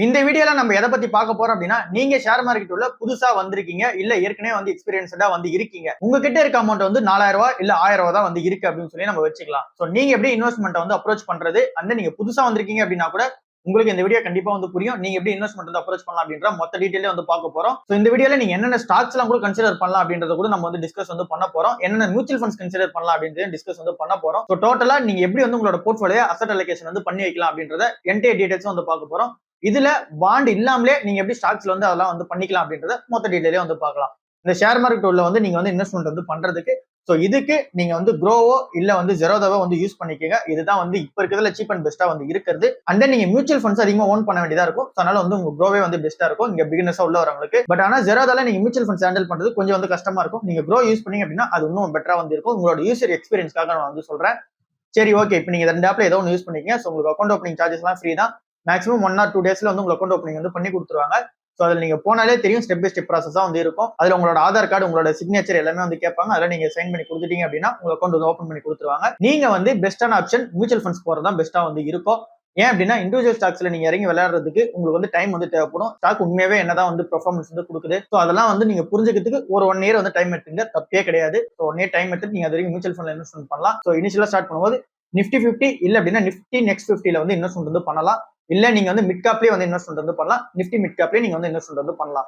இந்த வீடியோல நம்ம எதை பத்தி பார்க்க போறோம் அப்படின்னா, நீங்க ஷேர் மார்க்கெட் உள்ள புதுசா வந்திருக்கீங்க, இல்ல ஏற்கனவே வந்து எக்ஸ்பீரியன்ஸ்டா வந்து இருக்கீங்க. உங்ககிட்ட இருக்க அமௌண்ட் வந்து ரூ. 4000 இல்ல ரூ. 1000 தான் வந்து இருக்கு அப்படின்னு சொல்லி நம்ம வச்சுக்கலாம். சோ நீங்க எப்படி இன்வெஸ்ட்மெண்ட் வந்து அப்ரோச் பண்றது, அந்த நீங்க புதுசா வந்திருக்கீங்க அப்படின்னா கூட உங்களுக்கு இந்த வீடியோ கண்டிப்பா வந்து புரியும். நீங்க எப்படி இன்வெஸ்ட்மெண்ட் வந்து அப்ரோச் பண்ணலாம் அப்படின்ற மொத்த டீடைலே வந்து பார்க்க போறோம். சோ இந்த வீடியோல நீங்க என்னென்ன ஸ்டாக்ஸ் எல்லாம் கூட கன்சிடர் பண்ணலாம் அப்படின்றத கூட நம்ம வந்து டிஸ்கஸ் வந்து பண்ண போறோம். என்னென்ன மியூச்சுவல் ஃபண்ட்ஸ் கன்சிடர் பண்ணலாம் அப்படின்றத டிஸ்கஸ் வந்து பண்ண போறோம். சோ டோட்டலா நீங்க எப்படி வந்து உங்களோட போர்ட்ஃபோலியோ அசெட் அலோகேஷன் வந்து பண்ணி வைக்கலாம் அப்படின்றத என்டையர் டீடைல்ஸ் வந்து பார்க்க போறோம். இதுல பாண்ட் இல்லாமலே நீங்க எப்படி ஸ்டாக்ஸ்ல வந்து அதெல்லாம் வந்து பண்ணிக்கலாம் அப்படின்றத மொத்த டீடைலே வந்து பார்க்கலாம். இந்த ஷேர் மார்க்கெட் உள்ள வந்து நீங்க வந்து இன்வெஸ்ட்மெண்ட் வந்து பண்றதுக்கு சோ இதுக்கு நீங்க வந்து க்ரோவோ இல்ல வந்து ஜெரோதாவோ வந்து யூஸ் பண்ணிக்கங்க. இதுதான் வந்து இப்ப இருக்கிறதுல சீப் அண்ட் பெஸ்டா வந்து இருக்கிறது. அண்ட் தென் நீங்க மியூச்சுவல் ஃபண்ட்ஸ் அதிகமா ஓன் பண்ண வேண்டியதா இருக்கும். அதனால வந்து உங்க க்ரோவே வந்து பெஸ்டா இருக்கும் இங்க பிகினர்ஸா உள்ள வரவங்களுக்கு. பட் ஆனா ஜெரோதால நீங்க மியூச்சுவல் ஃபண்ட்ஸ் ஹேண்டில் பண்றது கொஞ்சம் வந்து கஷ்டமா இருக்கும். நீங்க க்ரோ யூஸ் பண்ணீங்க அப்படின்னா அது இன்னும் பெட்டரா வந்து இருக்கும். உங்களோட யூசர் எக்ஸ்பீரியன்ஸ்க்காக நான் வந்து சொல்றேன். சரி ஓகே, இப்போ நீங்க ரெண்டு ஆப்ல ஏதோ ஒன்று யூஸ் பண்ணிக்கங்க. ஸோ உங்களுக்கு அக்கௌண்ட் ஓப்பனிங் சார்ஜஸ் எல்லாம் ஃப்ரீ தான். மேக்ஸிமம் 1 or 2 டேஸ்ல வந்து உங்களுக்கு அக்கௌண்ட் ஓப்பனிங் வந்து பண்ணி கொடுத்துருவாங்க. ஸோ அதில் நீங்க போனாலே தெரியும், ஸ்டெப் பை ஸ்டெப் ப்ராசஸா வந்து இருக்கும். அதுல உங்களோட ஆதார் கார்டு, உங்களோட சிக்னேச்சர் எல்லாமே வந்து கேட்பாங்க. அதில் நீங்க சைன் பண்ணி கொடுத்துட்டீங்க அப்படின்னா உங்க அக்கௌண்ட் வந்து ஓப்பன் பண்ணி கொடுத்துருவாங்க. நீங்க வந்து பெஸ்டான ஆப்ஷன் மியூச்சுவல் ஃபண்ட்ஸ் போறதா பெஸ்டா வந்து இருக்கும். ஏன் அப்படின்னா இண்டிவிஜுவல் ஸ்டாக்ஸ்ல நீங்க இறங்கி விளையாடுறதுக்கு உங்களுக்கு வந்து டைம் வந்து தேவைப்படும். ஸ்டாக் உண்மையாவே என்னதான் வந்து பெர்ஃபார்மன்ஸ் வந்து கொடுக்குது. ஸோ அதெல்லாம் வந்து நீங்க புரிஞ்சுக்கிறதுக்கு ஒரு 1 year வந்து டைம் எடுத்துங்க, தப்பே கிடையாது. ஸோ 1 year டைம் எடுத்து நீங்க அது வரைக்கும் மியூச்சுவல் ஃபண்ட்ல இன்வெஸ்ட்மெண்ட் பண்ணலாம். ஸோ இனிஷியலா ஸ்டார்ட் பண்ணும்போது நிஃப்டி 50 இல்ல அப்படின்னா நிஃப்டி நெக்ஸ்ட் 50ல வந்து இன்வெஸ்ட்மெண்ட் வந்து பண்ணலாம். இல்ல நீங்க வந்து மிட் கேப்லயே வந்து இன்வெஸ்ட்மெண்ட் வந்து பண்ணலாம். நிஃப்டி மிட் கேப்லயே நீங்க வந்து இன்வெஸ்ட்மெண்ட் வந்து பண்ணலாம்.